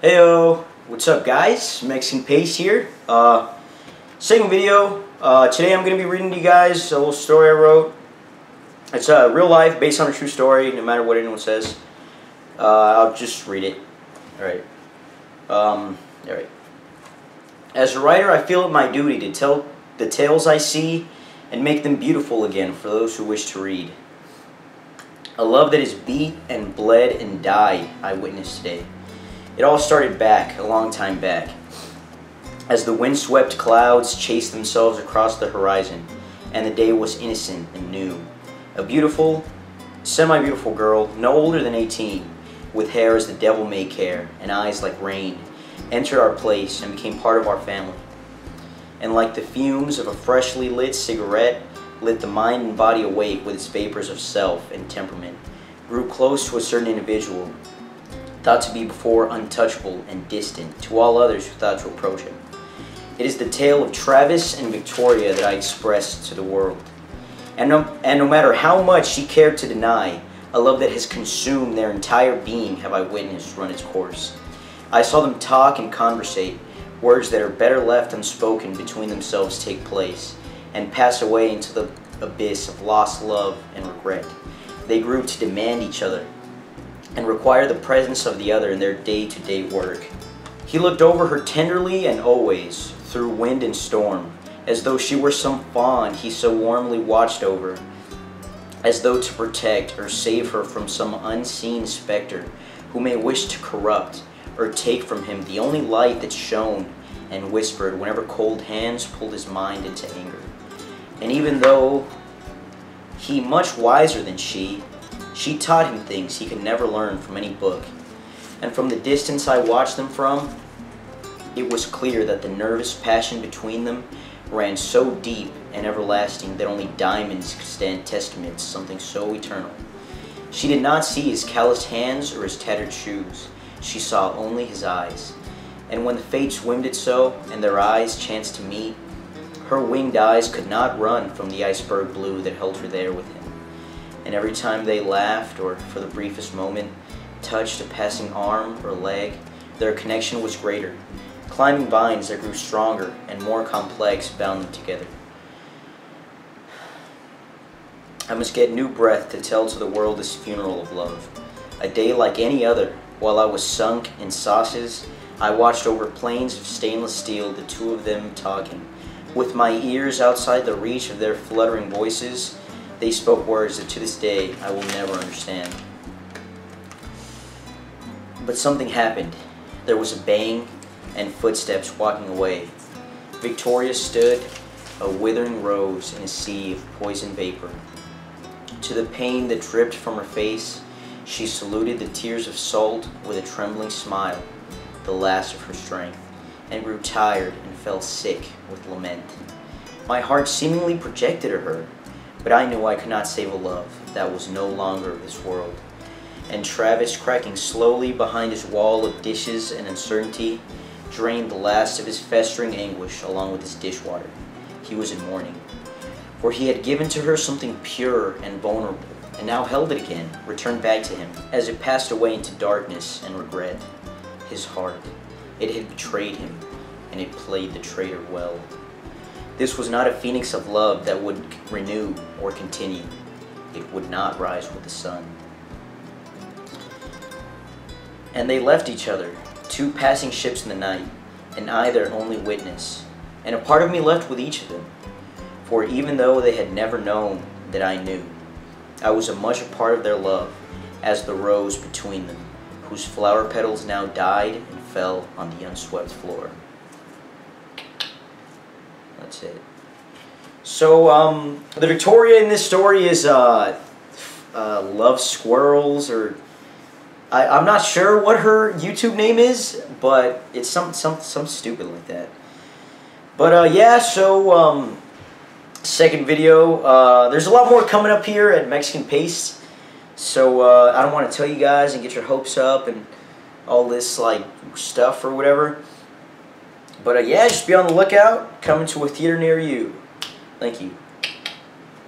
Heyo, what's up guys? Mexican Pace here. Second video. Today I'm going to be reading to you guys a little story I wrote. It's real life, based on a true story, no matter what anyone says. I'll just read it. Alright. As a writer, I feel it my duty to tell the tales I see and make them beautiful again for those who wish to read. A love that is beat and bled and died I witnessed today. It all started back, a long time back, as the windswept clouds chased themselves across the horizon, and the day was innocent and new. A beautiful, semi-beautiful girl, no older than 18, with hair as the devil may care, and eyes like rain, entered our place and became part of our family. And like the fumes of a freshly lit cigarette, lit the mind and body awake with its vapors of self and temperament, grew close to a certain individual, thought to be before untouchable and distant to all others who thought to approach him. It is the tale of Travis and Victoria that I expressed to the world. And no matter how much she cared to deny, a love that has consumed their entire being have I witnessed run its course. I saw them talk and conversate, words that are better left unspoken between themselves take place, and pass away into the abyss of lost love and regret. They grew to demand each other, and require the presence of the other in their day-to-day work. He looked over her tenderly and always, through wind and storm, as though she were some fawn he so warmly watched over, as though to protect or save her from some unseen specter who may wish to corrupt or take from him the only light that shone and whispered whenever cold hands pulled his mind into anger. And even though he much wiser than she taught him things he could never learn from any book. And from the distance I watched them from, it was clear that the nervous passion between them ran so deep and everlasting that only diamonds could stand testament to something so eternal. She did not see his calloused hands or his tattered shoes. She saw only his eyes. And when the fates whimmed it so, and their eyes chanced to meet, her winged eyes could not run from the iceberg blue that held her there with him. And every time they laughed, or for the briefest moment, touched a passing arm or leg, their connection was greater. Climbing vines that grew stronger and more complex bound them together. I must get new breath to tell to the world this funeral of love. A day like any other, while I was sunk in sauces, I watched over plains of stainless steel the two of them talking. With my ears outside the reach of their fluttering voices, they spoke words that to this day I will never understand. But something happened. There was a bang and footsteps walking away. Victoria stood, a withering rose in a sea of poison vapor. To the pain that dripped from her face, she saluted the tears of salt with a trembling smile, the last of her strength, and grew tired and fell sick with lament. My heart seemingly projected to her, but I knew I could not save a love that was no longer of this world. And Travis, cracking slowly behind his wall of dishes and uncertainty, drained the last of his festering anguish along with his dishwater. He was in mourning, for he had given to her something pure and vulnerable, and now held it again, returned back to him, as it passed away into darkness and regret. His heart, it had betrayed him, and it played the traitor well. This was not a phoenix of love that would renew or continue. It would not rise with the sun. And they left each other, two passing ships in the night, and I their only witness. And a part of me left with each of them. For even though they had never known that I knew, I was as much a part of their love as the rose between them, whose flower petals now died and fell on the unswept floor. That's it. So, the Victoria in this story is, Love Squirrels, or, I'm not sure what her YouTube name is, but it's some stupid like that. But, yeah, so, second video, there's a lot more coming up here at Mexican Pace, so, I don't want to tell you guys and get your hopes up and all this, like, stuff or whatever. But yeah, just be on the lookout. Coming to a theater near you. Thank you.